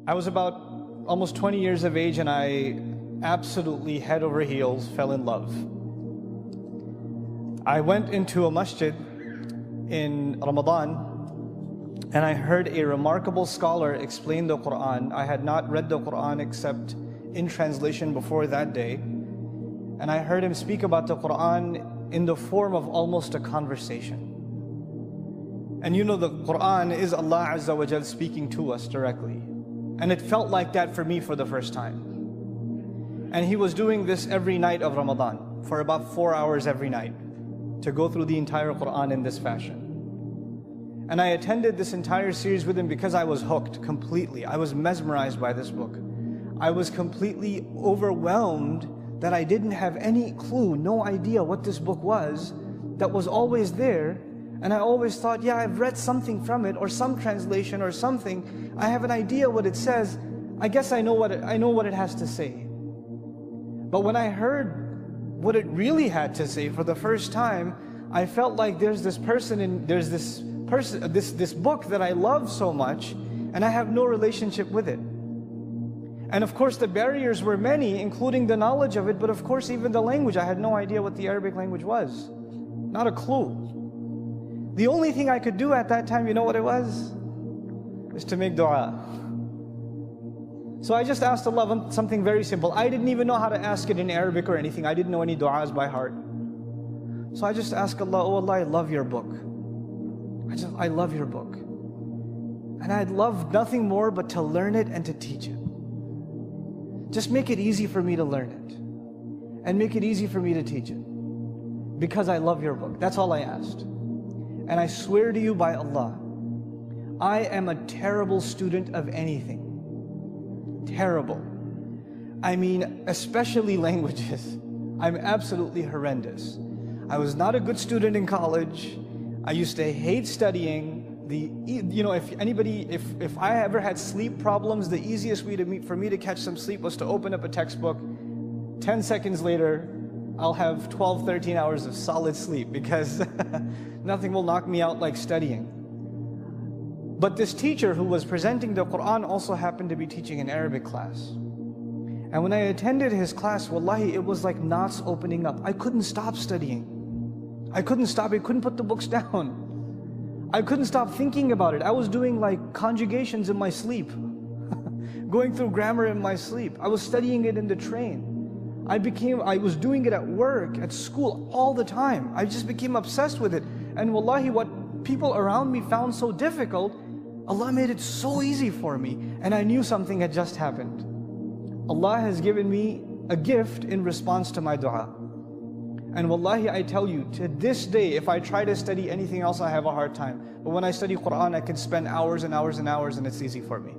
I was about almost 20 years of age and I absolutely head over heels fell in love. I went into a masjid in Ramadan and I heard a remarkable scholar explain the Quran. I had not read the Quran except in translation before that day. And I heard him speak about the Quran in the form of almost a conversation. And you know, the Quran is Allah Azza wa Jal speaking to us directly. And it felt like that for me for the first time. And he was doing this every night of Ramadan for about 4 hours every night to go through the entire Quran in this fashion. And I attended this entire series with him because I was hooked completely. I was mesmerized by this book. I was completely overwhelmed that I didn't have any clue, no idea what this book was, that was always there. And I always thought, yeah, I've read something from it, or some translation or something. I have an idea what it says. I guess I know what it has to say. But when I heard what it really had to say for the first time, I felt like there's this book that I love so much, and I have no relationship with it. And of course the barriers were many, including the knowledge of it, but of course even the language. I had no idea what the Arabic language was. Not a clue. The only thing I could do at that time, you know what it was? Is to make dua. So I just asked Allah something very simple. I didn't even know how to ask it in Arabic or anything. I didn't know any du'as by heart. So I just asked Allah, oh Allah, I love your book. I love your book. And I'd love nothing more but to learn it and to teach it. Just make it easy for me to learn it. And make it easy for me to teach it. Because I love your book. That's all I asked. And I swear to you by Allah, I am a terrible student of anything. Terrible. I mean, especially languages. I'm absolutely horrendous. I was not a good student in college. I used to hate studying. If I ever had sleep problems, the easiest way for me to catch some sleep was to open up a textbook. 10 seconds later, I'll have 12, 13 hours of solid sleep because nothing will knock me out like studying. But this teacher who was presenting the Quran also happened to be teaching an Arabic class. And when I attended his class, wallahi, it was like knots opening up. I couldn't stop studying. I couldn't stop. I couldn't put the books down. I couldn't stop thinking about it. I was doing like conjugations in my sleep. Going through grammar in my sleep. I was studying it in the train. I was doing it at work, at school, all the time. I just became obsessed with it. And wallahi, what people around me found so difficult, Allah made it so easy for me. And I knew something had just happened. Allah has given me a gift in response to my dua. And wallahi, I tell you, to this day, if I try to study anything else, I have a hard time. But when I study Quran, I can spend hours and hours and hours and it's easy for me.